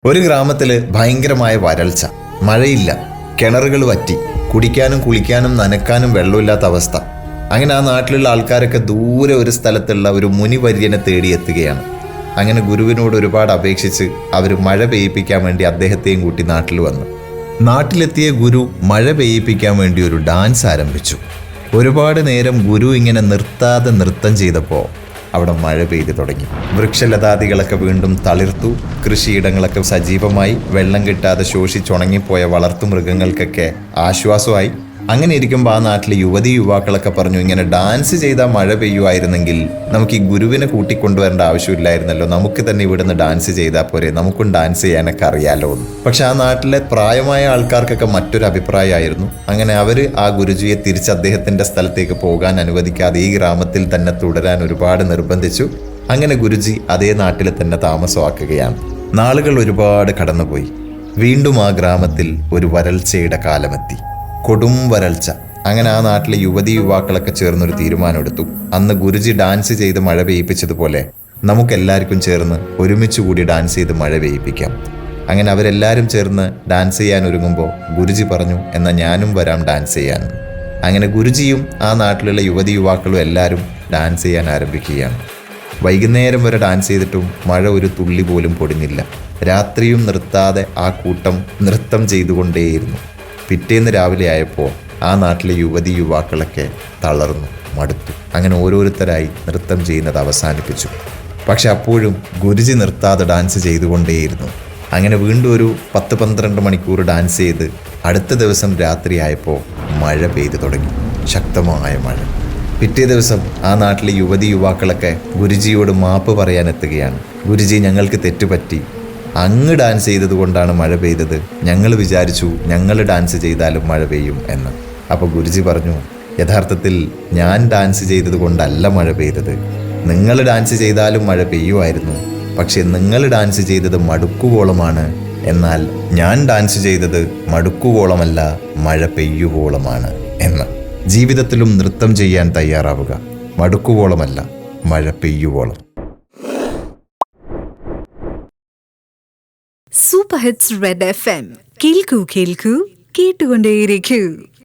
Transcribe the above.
ഒരു ഗ്രാമത്തിൽ ഭയങ്കരമായ വരൾച്ച, മഴയില്ല, കിണറുകൾ വറ്റി, കുടിക്കാനും കുളിക്കാനും നനക്കാനും വെള്ളമില്ലാത്ത അവസ്ഥ. അങ്ങനെ ആ നാട്ടിലുള്ള ആൾക്കാരൊക്കെ ദൂരെ ഒരു സ്ഥലത്തുള്ള ഒരു മുനിവര്യനെ തേടിയെത്തുകയാണ്. അങ്ങനെ ഗുരുവിനോട് ഒരുപാട് അപേക്ഷിച്ച് അവർ മഴ പെയ്യിപ്പിക്കാൻ വേണ്ടി അദ്ദേഹത്തെയും കൂട്ടി നാട്ടിൽ വന്നു. നാട്ടിലെത്തിയ ഗുരു മഴ പെയ്യിപ്പിക്കാൻ വേണ്ടി ഒരു ഡാൻസ് ആരംഭിച്ചു. ഒരുപാട് നേരം ഗുരു ഇങ്ങനെ നിർത്താതെ നൃത്തം ചെയ്തപ്പോൾ അവിടെ മഴ പെയ്തു തുടങ്ങി. വൃക്ഷലതാദികളൊക്കെ വീണ്ടും തളിർത്തു. കൃഷിയിടങ്ങളൊക്കെ സജീവമായി. വെള്ളം കിട്ടാതെ ശോഷിച്ചുണങ്ങിപ്പോയ വളർത്തുമൃഗങ്ങൾക്കൊക്കെ ആശ്വാസമായി. അങ്ങനെ ഇരിക്കുമ്പോൾ ആ നാട്ടിലെ യുവതി യുവാക്കളൊക്കെ പറഞ്ഞു, ഇങ്ങനെ ഡാൻസ് ചെയ്താൽ മഴ പെയ്യുമായിരുന്നെങ്കിൽ നമുക്ക് ഈ ഗുരുവിനെ കൂട്ടിക്കൊണ്ടുവരേണ്ട ആവശ്യമില്ലായിരുന്നല്ലോ, നമുക്ക് തന്നെ ഇവിടുന്ന് ഡാൻസ് ചെയ്താൽ പോരെ, നമുക്കും ഡാൻസ് ചെയ്യാനൊക്കെ അറിയാലോ എന്ന്. പക്ഷെ ആ നാട്ടിലെ പ്രായമായ ആൾക്കാർക്കൊക്കെ മറ്റൊരു അഭിപ്രായമായിരുന്നു. അങ്ങനെ അവർ ആ ഗുരുജിയെ തിരിച്ച് അദ്ദേഹത്തിൻ്റെ സ്ഥലത്തേക്ക് പോകാൻ അനുവദിക്കാതെ ഈ ഗ്രാമത്തിൽ തന്നെ തുടരാൻ ഒരുപാട് നിർബന്ധിച്ചു. അങ്ങനെ ഗുരുജി അതേ നാട്ടിൽ തന്നെ താമസമാക്കുകയാണ്. നാളുകൾ ഒരുപാട് കടന്നുപോയി. വീണ്ടും ആ ഗ്രാമത്തിൽ ഒരു വരൾച്ചയുടെ കാലമെത്തി. കൊടും വരൾച്ച. അങ്ങനെ ആ നാട്ടിലെ യുവതി യുവാക്കളൊക്കെ ചേർന്നൊരു തീരുമാനമെടുത്തു. അന്ന് ഗുരുജി ഡാൻസ് ചെയ്ത് മഴ പെയ്യിപ്പിച്ചതുപോലെ നമുക്കെല്ലാവർക്കും ചേർന്ന് ഒരുമിച്ച് കൂടി ഡാൻസ് ചെയ്ത് മഴ പെയ്യിപ്പിക്കാം. അങ്ങനെ അവരെല്ലാവരും ചേർന്ന് ഡാൻസ് ചെയ്യാൻ ഒരുങ്ങുമ്പോൾ ഗുരുജി പറഞ്ഞു, എന്നാൽ ഞാനും വരാം ഡാൻസ് ചെയ്യാൻ. അങ്ങനെ ഗുരുജിയും ആ നാട്ടിലുള്ള യുവതി യുവാക്കളും എല്ലാവരും ഡാൻസ് ചെയ്യാൻ ആരംഭിക്കുകയാണ്. വൈകുന്നേരം വരെ ഡാൻസ് ചെയ്തിട്ടും മഴ ഒരു തുള്ളി പോലും പൊടിഞ്ഞില്ല. രാത്രിയും നിർത്താതെ ആ കൂട്ടം നൃത്തം ചെയ്തുകൊണ്ടേയിരുന്നു. പിറ്റേന്ന് രാവിലെ ആയപ്പോൾ ആ നാട്ടിലെ യുവതി യുവാക്കളൊക്കെ തളർന്നു, മടുത്തു. അങ്ങനെ ഓരോരുത്തരായി നൃത്തം ചെയ്യുന്നത് അവസാനിപ്പിച്ചു. പക്ഷെ അപ്പോഴും ഗുരുജി നിർത്താതെ ഡാൻസ് ചെയ്തുകൊണ്ടേയിരുന്നു. അങ്ങനെ വീണ്ടും ഒരു 10-12 മണിക്കൂർ ഡാൻസ് ചെയ്ത് അടുത്ത ദിവസം രാത്രിയായപ്പോൾ മഴ പെയ്തു തുടങ്ങി, ശക്തമായ മഴ. പിറ്റേ ദിവസം ആ നാട്ടിലെ യുവതി യുവാക്കളൊക്കെ ഗുരുജിയോട് മാപ്പ് പറയാനെത്തുകയാണ്. ഗുരുജി, ഞങ്ങൾക്ക് തെറ്റുപറ്റി, അങ്ങ് ഡാൻസ് ചെയ്തത് കൊണ്ടാണ് മഴ പെയ്തത്. ഞങ്ങൾ വിചാരിച്ചു ഞങ്ങൾ ഡാൻസ് ചെയ്താലും മഴ പെയ്യും എന്ന്. അപ്പോൾ ഗുരുജി പറഞ്ഞു, യഥാർത്ഥത്തിൽ ഞാൻ ഡാൻസ് ചെയ്തത് കൊണ്ടല്ല മഴ പെയ്തത്. നിങ്ങൾ ഡാൻസ് ചെയ്താലും മഴ പെയ്യുമായിരുന്നു. പക്ഷെ നിങ്ങൾ ഡാൻസ് ചെയ്തത് മടുക്കുവോളമാണ്. എന്നാൽ ഞാൻ ഡാൻസ് ചെയ്തത് മടുക്കുവോളമല്ല, മഴ പെയ്യുവോളമാണ് എന്ന്. ജീവിതത്തിലും നൃത്തം ചെയ്യാൻ തയ്യാറാവുക. മടുക്കുവോളമല്ല, മഴ പെയ്യുവോളം. Super hits red FM. കേൾക്കൂ കേൾക്കൂ, കേട്ടുകൊണ്ടേയിരിക്കൂ.